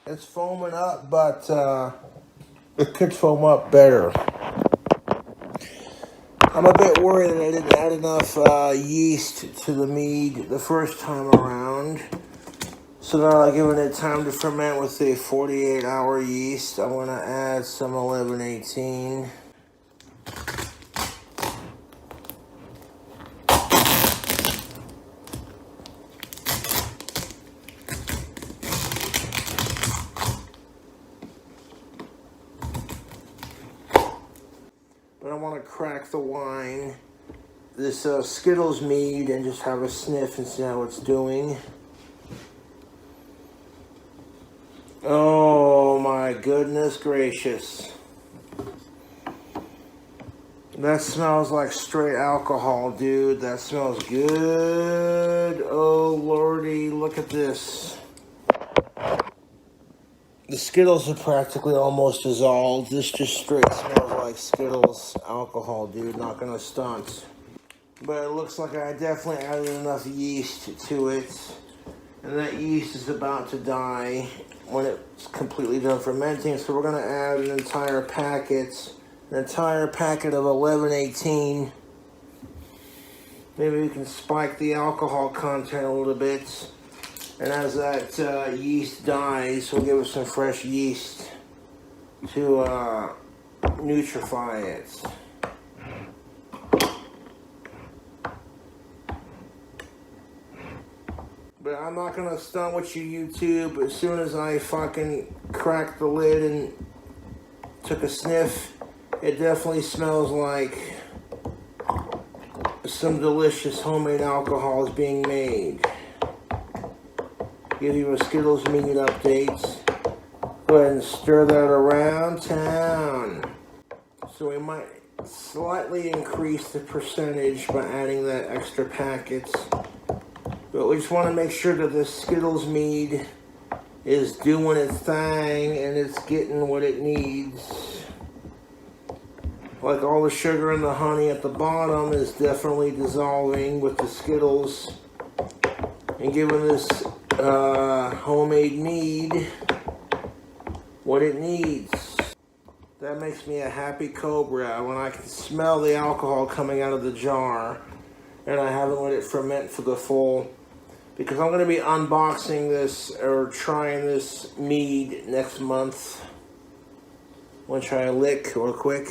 It's foaming up, but it could foam up better. I'm a bit worried that I didn't add enough yeast to the mead the first time around. So now I'm giving it time to ferment with a 48-hour yeast. I'm going to add some 1118. But I want to crack the wine, this Skittles mead, and just have a sniff and see how it's doing. Oh my goodness gracious. That smells like straight alcohol, dude. That smells good. Oh lordy, look at this. The Skittles are practically almost dissolved. This just straight smells like Skittles alcohol, dude. Not gonna stunt. But it looks like I definitely added enough yeast to it. And that yeast is about to die when it's completely done fermenting. So we're gonna add an entire packet of 1118. Maybe we can spike the alcohol content a little bit. And as that yeast dies, we'll give it some fresh yeast to nutrify it. But I'm not going to stunt with you, YouTube. As soon as I fucking cracked the lid and took a sniff, it definitely smells like some delicious homemade alcohol is being made. Give you a Skittles Mead update. Go ahead and stir that around town. So we might slightly increase the percentage by adding that extra packet. But we just want to make sure that this Skittles Mead is doing its thing and it's getting what it needs. Like all the sugar and the honey at the bottom is definitely dissolving with the Skittles and giving this homemade mead what it needs. That makes me a happy cobra when I can smell the alcohol coming out of the jar and I haven't let it ferment for the full, because I'm going to be unboxing this or trying this mead next month. Want to try a lick real quick?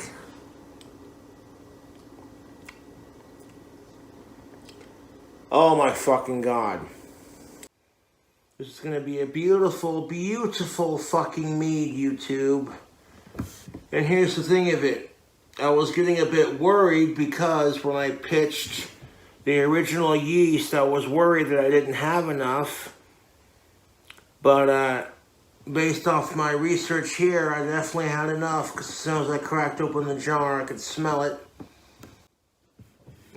Oh my fucking god. This is going to be a beautiful, beautiful fucking mead, YouTube. And here's the thing of it. I was getting a bit worried because when I pitched the original yeast, I was worried that I didn't have enough. But based off my research here, I definitely had enough, because as soon as I cracked open the jar, I could smell it.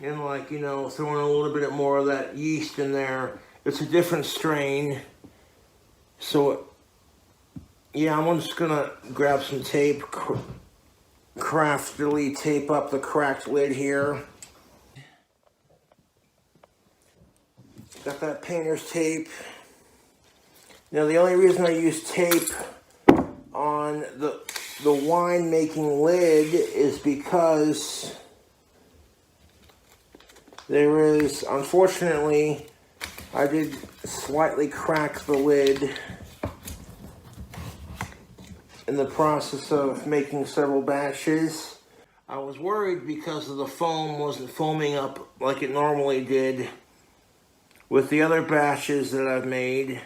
And like, you know, throwing a little bit more of that yeast in there. It's a different strain. So, yeah, I'm just gonna grab some tape, craftily tape up the cracked lid here. Got that painter's tape. Now, the only reason I use tape on the wine making lid is because there is, unfortunately, I did slightly crack the lid in the process of making several batches. I was worried because of the foam wasn't foaming up like it normally did with the other batches that I've made.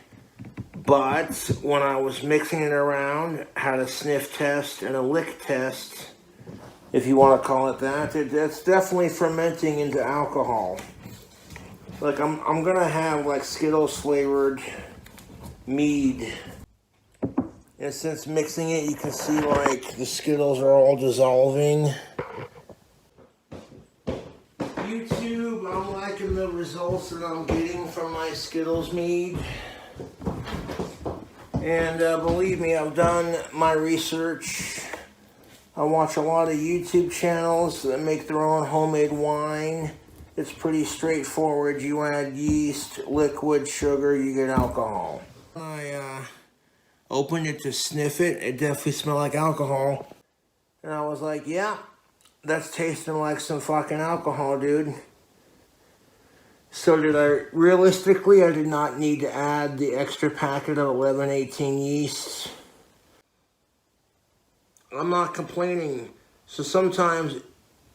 But when I was mixing it around, had a sniff test and a lick test, if you want to call it that, it's definitely fermenting into alcohol. Like, I'm gonna have like Skittles flavored mead. And since mixing it, you can see like the Skittles are all dissolving. YouTube, I'm liking the results that I'm getting from my Skittles mead. And believe me, I've done my research. I watch a lot of YouTube channels that make their own homemade wine. It's pretty straightforward. You add yeast, liquid, sugar, you get alcohol. Opened it to sniff it. It definitely smelled like alcohol. And I was like, yeah, that's tasting like some fucking alcohol, dude. So realistically, I did not need to add the extra packet of 1118 yeast. I'm not complaining. So sometimes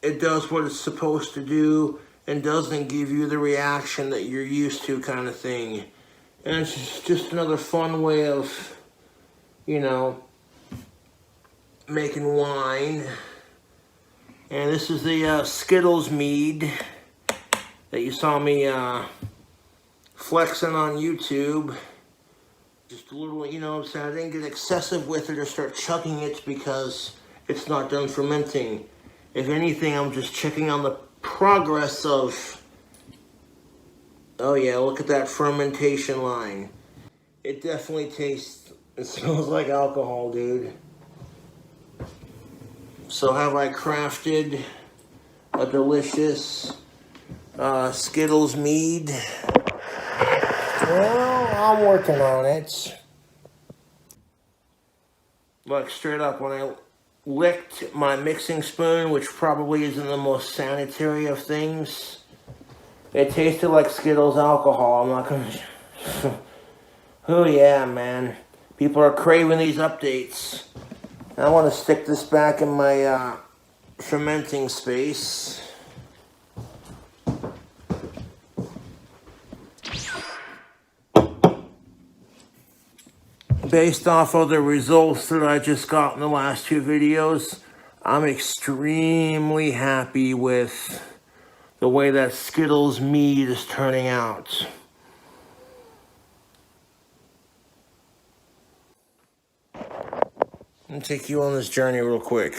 it does what it's supposed to do and doesn't give you the reaction that you're used to, kind of thing. And it's just another fun way of, you know, making wine. And this is the Skittles Mead that you saw me flexing on YouTube. Just a little, you know what I'm saying, I didn't get excessive with it or start chugging it because it's not done fermenting. If anything, I'm just checking on the progress of, oh yeah, look at that fermentation line. It definitely tastes, it smells like alcohol, dude. So have I crafted a delicious Skittles Mead? Well, I'm working on it. Like straight up, when I licked my mixing spoon, which probably isn't the most sanitary of things, it tasted like Skittles alcohol. I'm not gonna... Oh yeah, man. People are craving these updates. I want to stick this back in my fermenting space. Based off of the results that I just got in the last two videos, I'm extremely happy with the way that Skittles Mead is turning out. Let me take you on this journey real quick.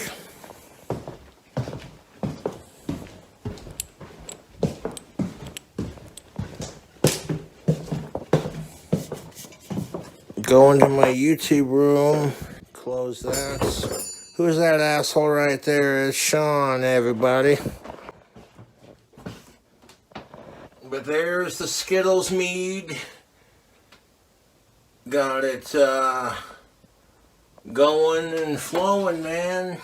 Go into my YouTube room, close that. Who's that asshole right there? It's Sean, everybody. But there's the Skittles Mead. Got it going and flowing, man.